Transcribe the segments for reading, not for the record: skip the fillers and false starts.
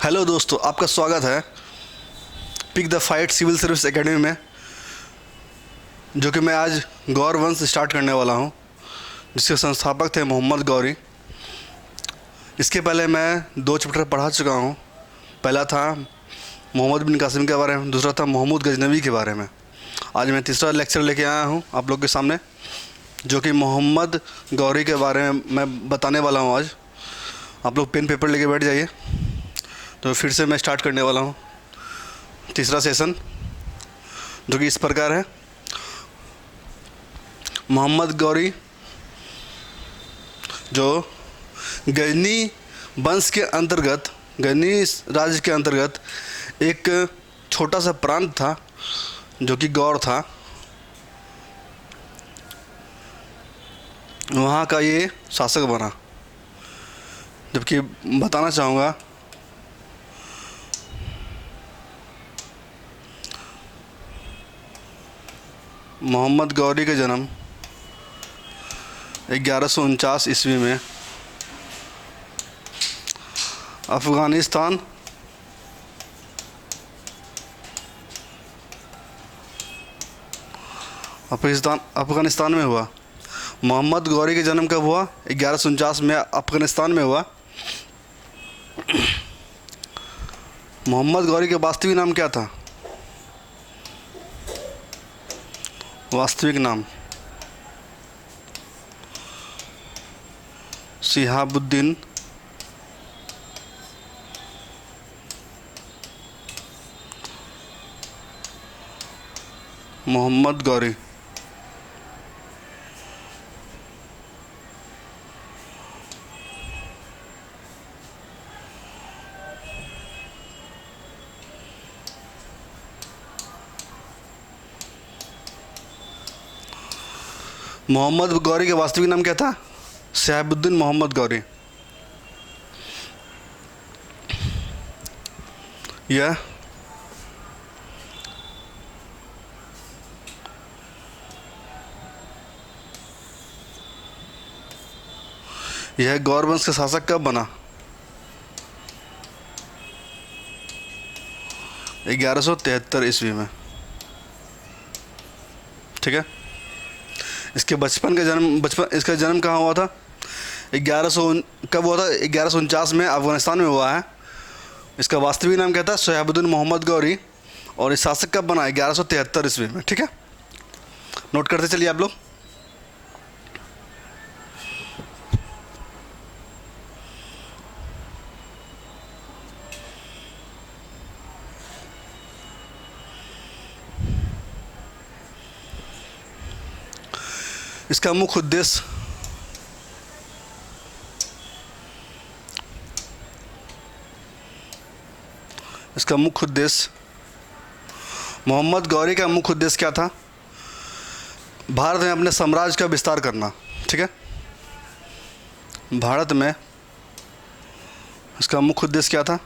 Hello दोस्तों, आपका स्वागत है pick the fight civil service academy में, जो कि मैं आज गौर वंश स्टार्ट करने वाला हूं, जिसके संस्थापक थे मोहम्मद गौरी। इसके पहले मैं 2 चैप्टर पढ़ा चुका हूं। पहला था मोहम्मद बिन कासिम के बारे में, दूसरा था महमूद गजनवी के बारे में। आज मैं तीसरा लेक्चर लेके आया हूं आप लोग के सामने, जो कि मोहम्मद गौरी के बारे में मैं बताने वाला हूं। आज आप लोग पेन पेपर लेके बैठ जाइए। तो फिर से मैं स्टार्ट करने वाला हूँ तीसरा सेशन, जो कि इस प्रकार है। मोहम्मद गौरी जो गजनी वंश के अंतर्गत, गजनी राज्य के अंतर्गत एक छोटा सा प्रांत था, जो कि गौर था। वहाँ का ये शासक बना। जबकि बताना चाहूँगा, मोहम्मद गौरी का जन्म 1149 ईस्वी में अफ़गानिस्तान में हुआ। मोहम्मद गौरी का जन्म कब हुआ? 1149 में अफ़गानिस्तान में हुआ। मोहम्मद गौरी का वास्तविक नाम क्या था? वास्तविक नाम शिहाबुद्दीन मोहम्मद गौरी। मोहम्मद गौरी का वास्तविक नाम क्या था? शिहाबुद्दीन मोहम्मद गौरी। यह गौर वंश का शासक कब बना? 1173 ईस्वी में। ठीक है। इसके इसका जन्म कहाँ हुआ था? 1100 कब हुआ था? 1149 में अफ़गानिस्तान में हुआ है। इसका वास्तविक नाम क्या था? शिहाबुद्दीन मोहम्मद गौरी। और इस शासक कब बना? 1173 ईस्वी में। ठीक है, नोट करते चलिए आप लोग। इसका मुख्य उद्देश्य मोहम्मद गौरी का मुख्य उद्देश्य क्या था? भारत में अपने साम्राज्य का विस्तार करना। ठीक है, भारत में इसका मुख्य उद्देश्य क्या था?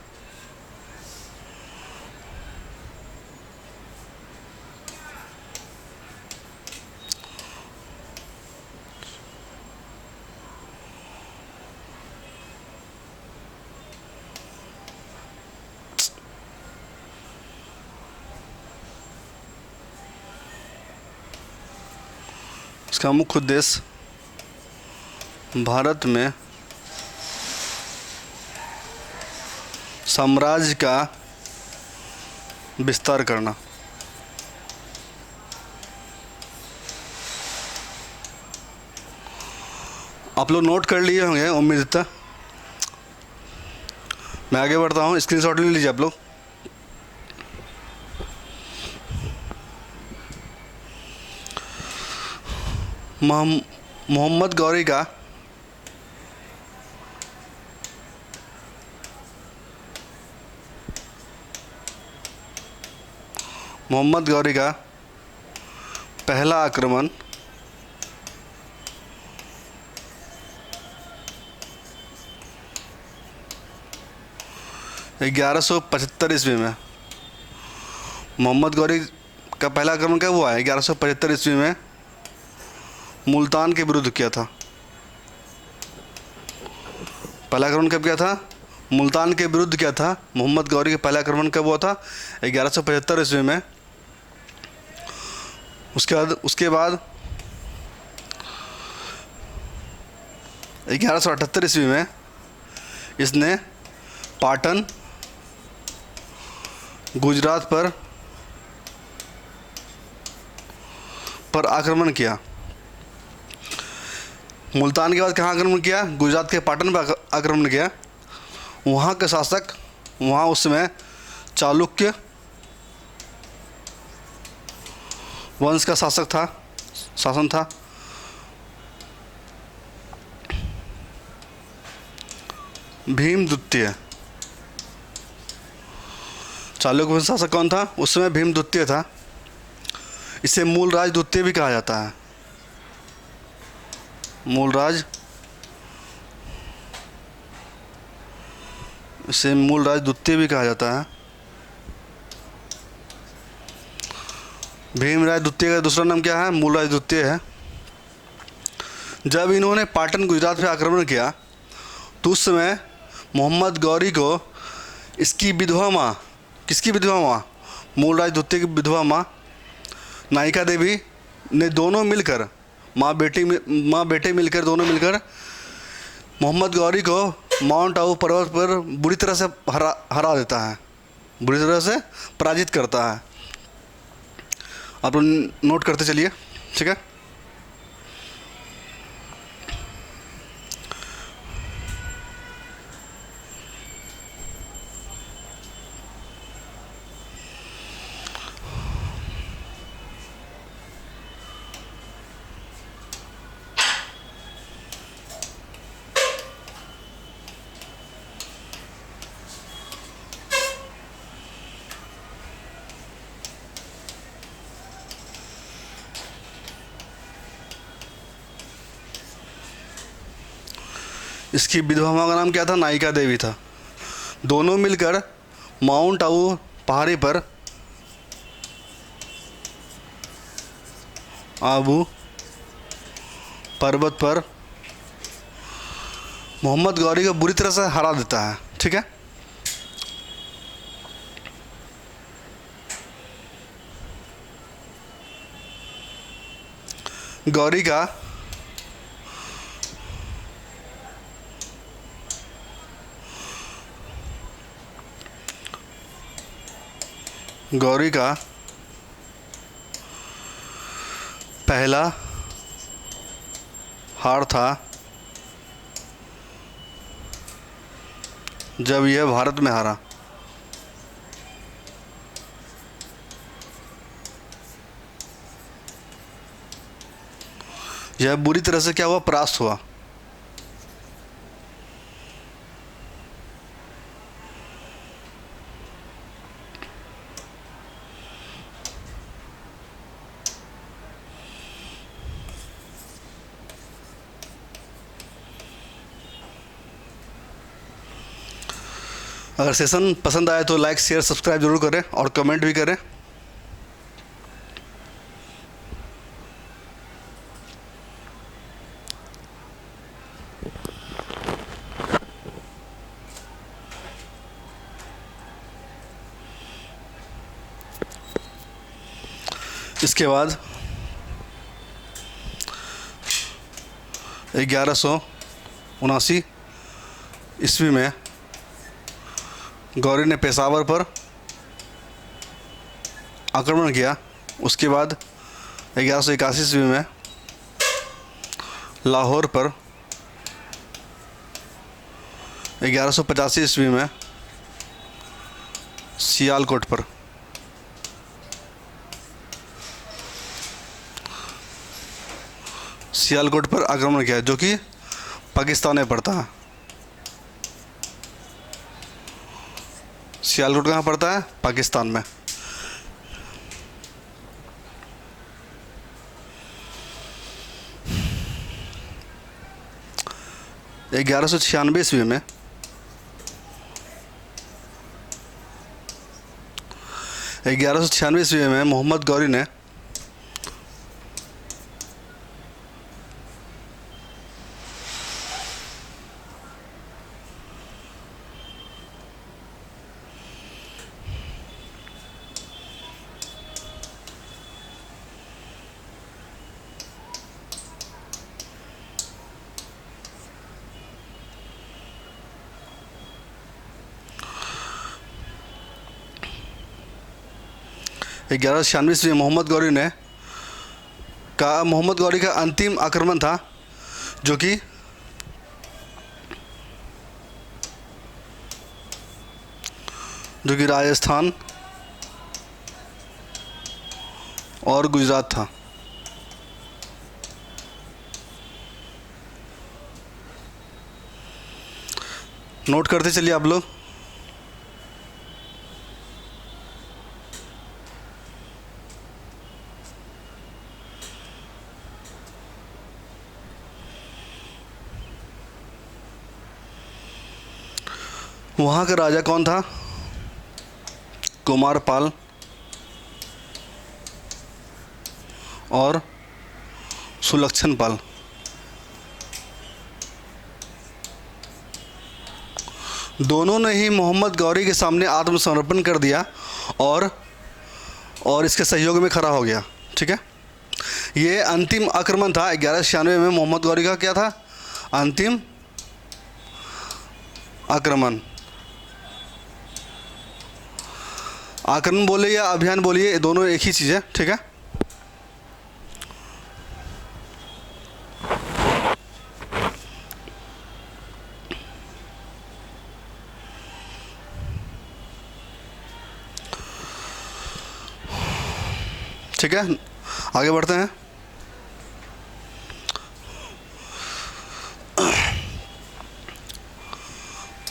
इसका मुख्य उद्देश्य भारत में साम्राज्य का विस्तार करना। आप लोग नोट कर लिए होंगे, उम्मीद था। मैं आगे बढ़ता हूँ, स्क्रीनशॉट ले लीजिए आप लोग। मोहम्मद गौरी का पहला आक्रमण 1175 ईस्वी में। मोहम्मद गौरी का पहला आक्रमण कब हुआ है? 1175 ईस्वी में मुल्तान के विरुद्ध किया था। पहला आक्रमण कब किया था? मुल्तान के विरुद्ध क्या था? मोहम्मद गौरी का पहला आक्रमण कब हुआ था? 1175 ईस्वी में। उसके बाद 1178 ईस्वी में इसने पाटन, गुजरात पर आक्रमण किया। मुल्तान के बाद कहाँ आक्रमण किया? गुजरात के पाटन पर आक्रमण किया। वहाँ के शासक, वहाँ उस समय चालुक्य वंश का शासन था। भीम द्वितीय, चालुक्य वंश शासक कौन था? उस समय भीम द्वितीय था। इसे मूलराज द्वितीय भी कहा जाता है। इसे मूलराज द्वितीय भी कहा जाता है। भीमराज द्वितीय का दूसरा नाम क्या है? मूलराज द्वितीय है। जब इन्होंने पाटन, गुजरात पे आक्रमण किया तो उस समय मोहम्मद गौरी को इसकी विधवा माँ, किसकी विधवा माँ? मूलराज द्वितीय की विधवा माँ नायिका देवी ने दोनों मिलकर, माँ बेटे मिलकर मोहम्मद गौरी को माउंट आबू पर्वत पर बुरी तरह से हरा देता है, बुरी तरह से पराजित करता है। आप लोग नोट करते चलिए, ठीक है। इसकी विधवा माँ का नाम क्या था? नायिका देवी था। दोनों मिलकर माउंट आबू पहाड़ी पर, आबू पर्वत पर मोहम्मद गौरी को बुरी तरह से हरा देता है, ठीक है। गौरी का पहला हार था जब यह भारत में हारा। यह बुरी तरह से क्या हुआ? परास्त हुआ। अगर सेशन पसंद आए तो लाइक, शेयर, सब्सक्राइब जरूर करें और कमेंट भी करें। इसके बाद 1179 ईस्वी में गौरी ने पेशावर पर आक्रमण किया। उसके बाद 1181 ईस्वी में लाहौर पर, 1185 ईस्वी में सियालकोट पर, आक्रमण किया, जो कि पाकिस्तान में पड़ता है। सियालकोट कहाँ पड़ता है? पाकिस्तान में। ग्यारह सौ छियानवे ईस्वी में मोहम्मद गौरी ने 1196 ईस्वी में मोहम्मद गौरी का अंतिम आक्रमण था, जो कि राजस्थान और गुजरात था। नोट करते चलिए आप लोग। वहाँ का राजा कौन था? कुमारपाल और सुलक्षण पाल। दोनों ने ही मोहम्मद गौरी के सामने आत्मसमर्पण कर दिया और इसके सहयोग में खड़ा हो गया। ठीक है, ये अंतिम आक्रमण था 1196 में। मोहम्मद गौरी का क्या था? अंतिम आक्रमण। आक्रमण बोले या अभियान बोलिए, दोनों एक ही चीज़ है। ठीक है, ठीक है, आगे बढ़ते हैं।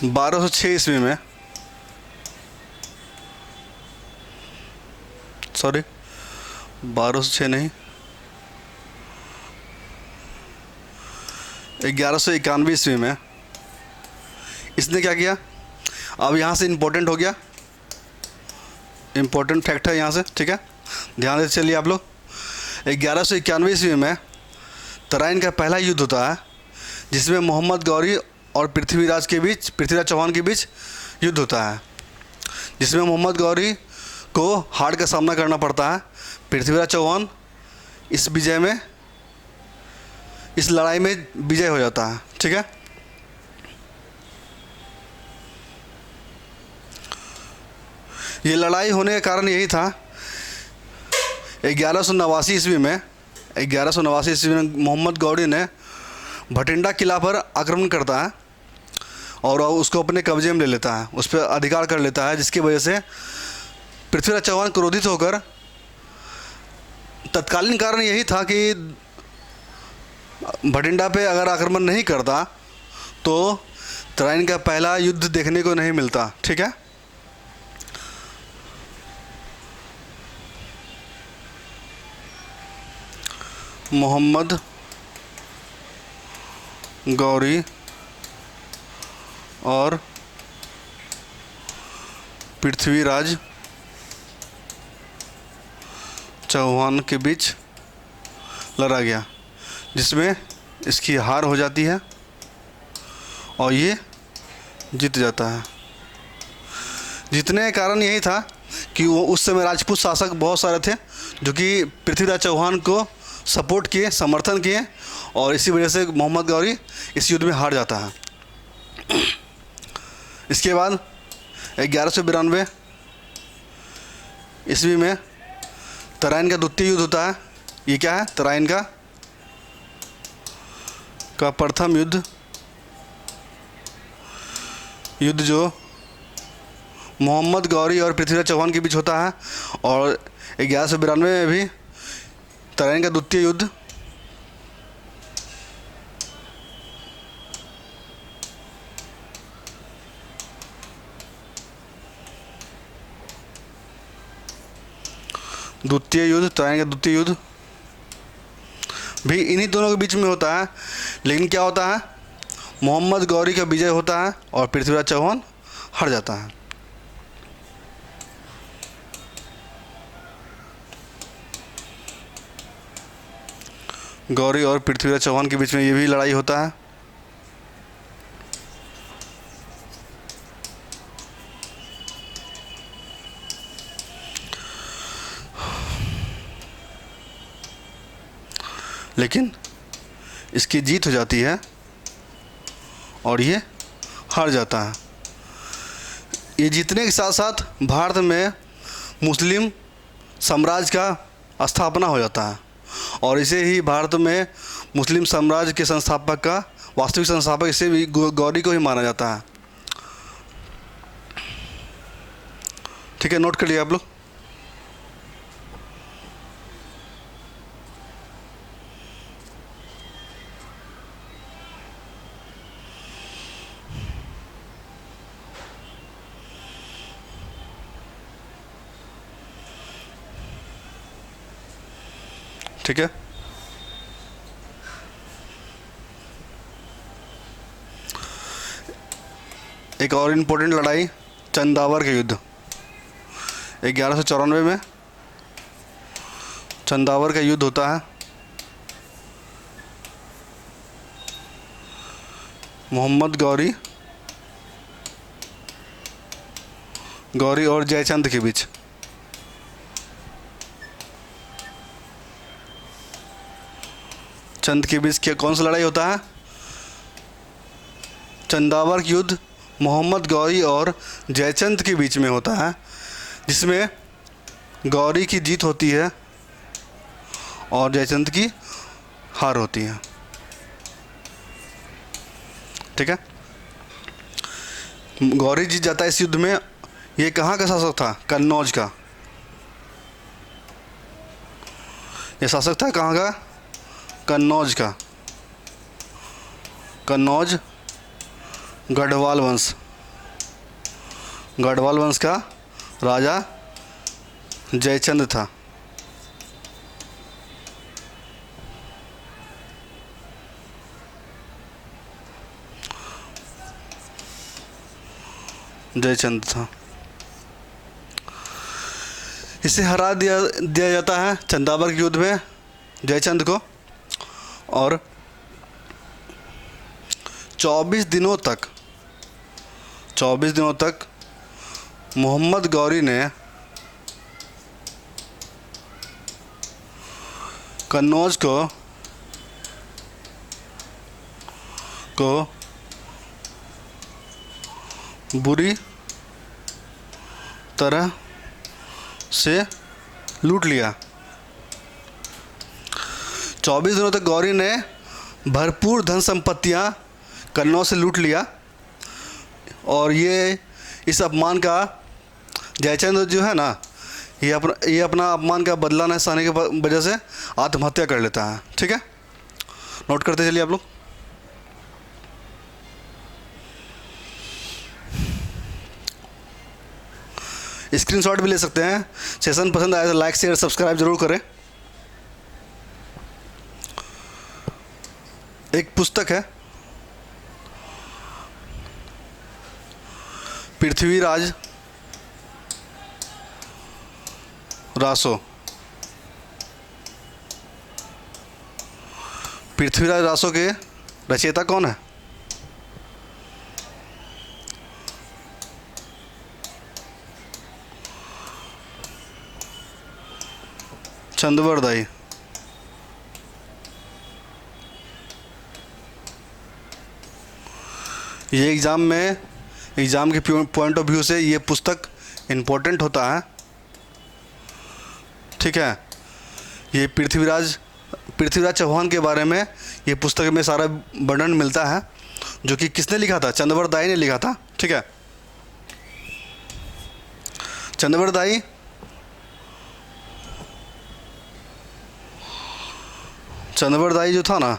बारह सौ छः ईस्वी में, सॉरी 1206 नहीं, 1191 ईस्वी में इसने क्या किया? अब यहाँ से इम्पोर्टेंट हो गया, इम्पोर्टेंट फैक्ट है यहाँ से। ठीक है, ध्यान देते चलिए आप लोग। 1191 ईस्वी में तराइन का पहला युद्ध होता है, जिसमें मोहम्मद गौरी और पृथ्वीराज चौहान के बीच युद्ध होता है, जिसमें मोहम्मद गौरी को हार का सामना करना पड़ता है। पृथ्वीराज चौहान इस लड़ाई में विजय हो जाता है। ठीक है, ये लड़ाई होने का कारण यही था, 1189 ईस्वी में मोहम्मद गौरी ने भटिंडा किला पर आक्रमण करता है और उसको अपने कब्जे में ले लेता है, उस पर अधिकार कर लेता है, जिसकी वजह से पृथ्वीराज चौहान क्रोधित होकर, तत्कालीन कारण यही था कि भटिंडा पे अगर आक्रमण नहीं करता तो तराइन का पहला युद्ध देखने को नहीं मिलता। ठीक है, मोहम्मद गौरी और पृथ्वीराज चौहान के बीच लड़ा गया, जिसमें इसकी हार हो जाती है और ये जीत जाता है। जीतने का कारण यही था कि वो उस समय राजपूत शासक बहुत सारे थे जो कि पृथ्वीराज चौहान को सपोर्ट किए, समर्थन किए, और इसी वजह से मोहम्मद गौरी इस युद्ध में हार जाता है। इसके बाद 1192 ईस्वी में तराइन का द्वितीय युद्ध होता है। ये क्या है? तराइन का प्रथम युद्ध जो मोहम्मद गौरी और पृथ्वीराज चौहान के बीच होता है, और 1192 में भी तराइन का द्वितीय युद्ध तराइन का द्वितीय युद्ध भी इन्हीं दोनों के बीच में होता है। लेकिन क्या होता है? मोहम्मद गौरी का विजय होता है और पृथ्वीराज चौहान हार जाता है। गौरी और पृथ्वीराज चौहान के बीच में ये भी लड़ाई होता है। लेकिन इसकी जीत हो जाती है और ये हार जाता है। ये जीतने के साथ साथ भारत में मुस्लिम साम्राज्य का स्थापना हो जाता है, और इसे ही भारत में मुस्लिम साम्राज्य के संस्थापक का वास्तविक संस्थापक इसे भी गौरी को ही माना जाता है। ठीक है, नोट कर लिया आप लोग। ठीक है, एक और इम्पोर्टेंट लड़ाई चंदावर का युद्ध 1194 में चंदावर का युद्ध होता है। मोहम्मद गौरी और जयचंद के बीच। चंद के बीच क्या कौन सा लड़ाई होता है? चंदावर युद्ध मोहम्मद गौरी और जयचंद के बीच में होता है, जिसमें गौरी की जीत होती है और जयचंद की हार होती है। ठीक है, गौरी जीत जाता है इस युद्ध में। ये कहाँ का शासक था? कन्नौज का। ये शासक था कहाँ का? कन्नौज का। कन्नौज गढ़वाल वंश, गढ़वाल वंश का राजा जयचंद था। जयचंद था। इसे हरा दिया जाता है चंदावर के युद्ध में जयचंद को, और 24 दिनों तक मोहम्मद गौरी ने कन्नौज को बुरी तरह से लूट लिया। 24 दिनों तक गौरी ने भरपूर धन संपत्तियां कन्नौज से लूट लिया, और ये इस अपमान का जयचंद जो है ना, ये अपना अपमान का बदला न सहने की वजह से आत्महत्या कर लेता है। ठीक है, नोट करते चलिए आप लोग। स्क्रीनशॉट भी ले सकते हैं। सेशन पसंद आए तो लाइक शेयर सब्सक्राइब जरूर करें। एक पुस्तक है पृथ्वीराज रासो। पृथ्वीराज रासो के रचयिता कौन है? चंदवरदाई। ये एग्ज़ाम के पॉइंट ऑफ व्यू से ये पुस्तक इम्पोर्टेंट होता है। ठीक है, ये पृथ्वीराज चौहान के बारे में ये पुस्तक में सारा वर्णन मिलता है, जो कि किसने लिखा था? चंदवरदाई ने लिखा था। ठीक है, चंदवरदाई जो था ना,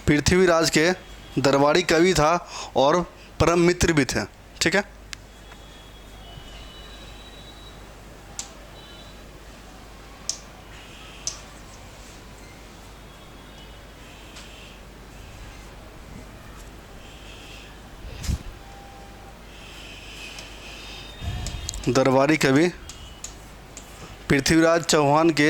पृथ्वीराज के दरबारी कवि था और परम मित्र भी थे। ठीक है, दरबारी कवि पृथ्वीराज चौहान के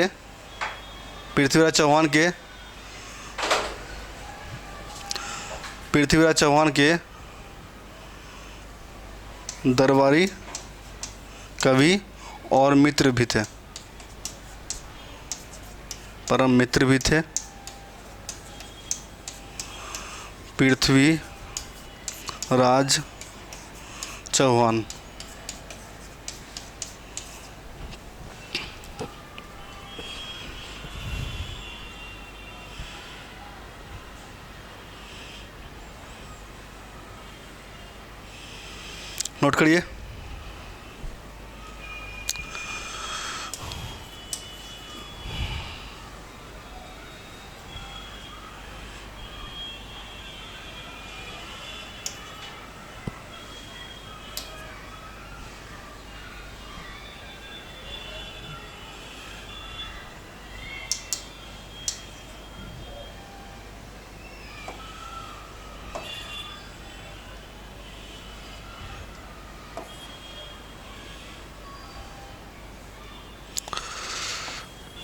दरबारी कवि और मित्र भी थे, परम मित्र भी थे। पृथ्वीराज चौहान। नोट करिए।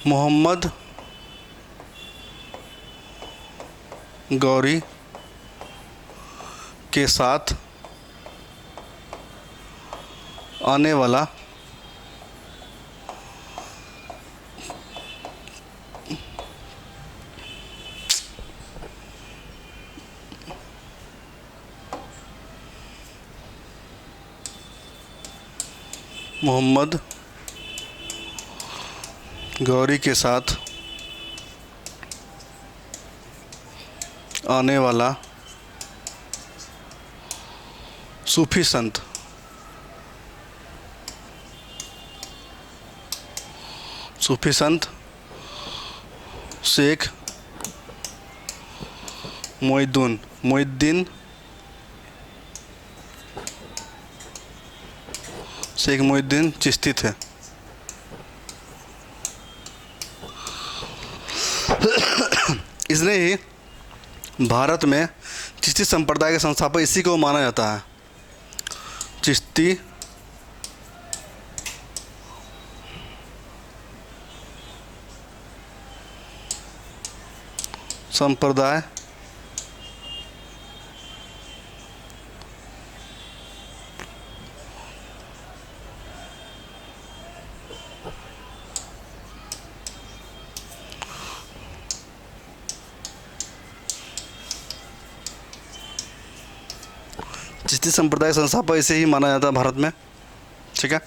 मोहम्मद गौरी के साथ आने वाला मोहम्मद गौरी के साथ आने वाला सूफी संत शेख मोहिद्दीन शेख मोहिद्दीन चिश्ती थे। इसने ही भारत में चिश्ती संप्रदाय के संस्थापक इसी को माना जाता है। चिश्ती संप्रदाय चिश्ती संप्रदाय संस्थापक इसे ही माना जाता है भारत में। ठीक है।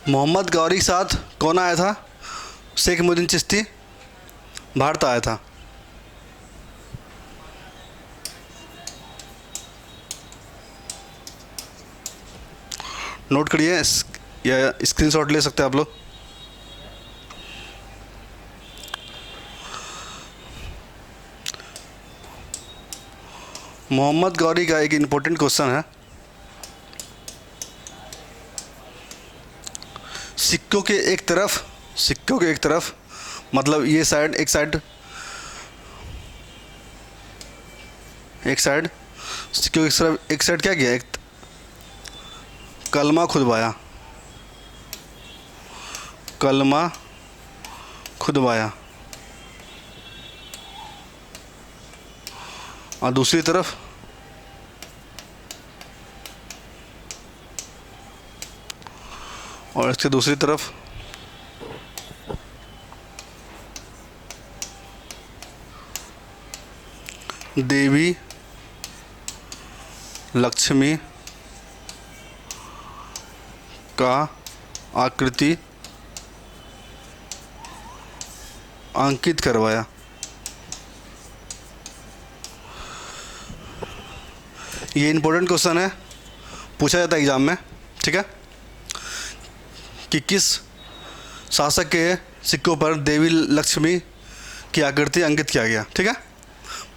मोहम्मद गौरी के साथ कौन आया था? शेख मोहिद्दीन चिश्ती भारत आया था। नोट करिए या स्क्रीनशॉट ले सकते हैं आप लोग। मोहम्मद गौरी का एक इम्पोर्टेंट क्वेश्चन है। सिक्कों के एक तरफ मतलब ये साइड एक साइड सिक्कों की तरफ एक साइड क्या किया? एक कलमा खुदवाया और दूसरी तरफ और इसके दूसरी तरफ देवी लक्ष्मी का आकृति अंकित करवाया। ये इंपॉर्टेंट क्वेश्चन है, पूछा जाता है एग्जाम में। ठीक है, कि किस शासक के सिक्कों पर देवी लक्ष्मी की आकृति अंकित किया गया। ठीक है,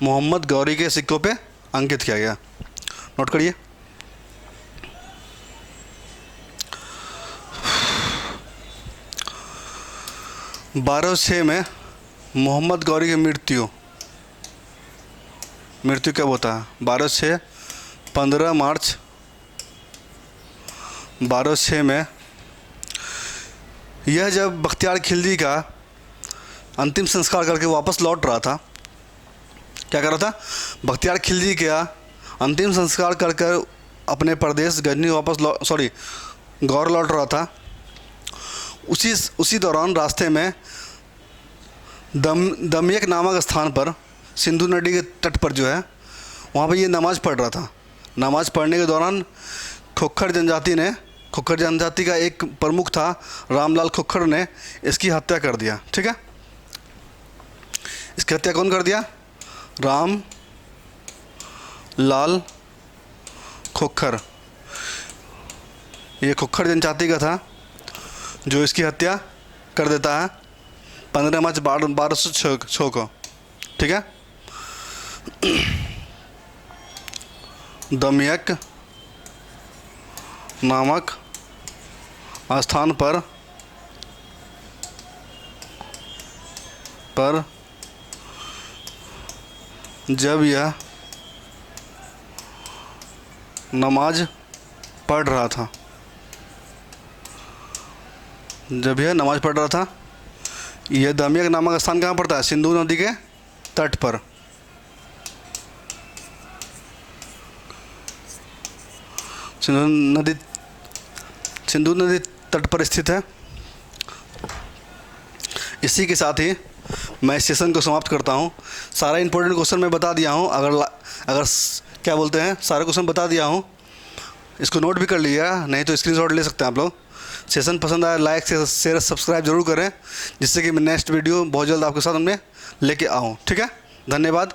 मोहम्मद गौरी के सिक्कों पे अंकित किया गया। नोट करिए। बारह 6 में मोहम्मद गौरी की मृत्यु कब होता है? 12/6 15 मार्च 12/6 में। यह जब बख्तियार खिलजी का अंतिम संस्कार करके वापस लौट रहा था, क्या कर रहा था? बख्तियार खिलजी का अंतिम संस्कार कर कर अपने प्रदेश गजनी वापस गौर लौट रहा था। उसी दौरान रास्ते में दमियक नामक स्थान पर सिंधु नदी के तट पर जो है वहाँ पर ये नमाज़ पढ़ रहा था। नमाज पढ़ने के दौरान खोखर जनजाति का एक प्रमुख था रामलाल खोखर ने इसकी हत्या कर दिया। ठीक है, इसकी हत्या कौन कर दिया? राम लाल खोखर। ये खोखर जनजाति का था जो इसकी हत्या कर देता है 15 मार्च 1206 को। ठीक है, दमयक नामक स्थान पर जब यह नमाज पढ़ रहा था, यह दमयक नामक स्थान कहाँ पड़ता है? सिंधु नदी के तट पर। सिंधु नदी तट पर स्थित है। इसी के साथ ही मैं इस सेशन को समाप्त करता हूँ। सारा इंपॉर्टेंट क्वेश्चन मैं बता दिया हूँ। अगर क्या बोलते हैं, सारे क्वेश्चन बता दिया हूँ। इसको नोट भी कर लिया, नहीं तो स्क्रीनशॉट ले सकते हैं आप लोग। सेशन पसंद आया लाइक शेयर सब्सक्राइब जरूर करें, जिससे कि मैं नेक्स्ट वीडियो बहुत जल्द आपके साथ में लेके आऊँ। ठीक है, धन्यवाद।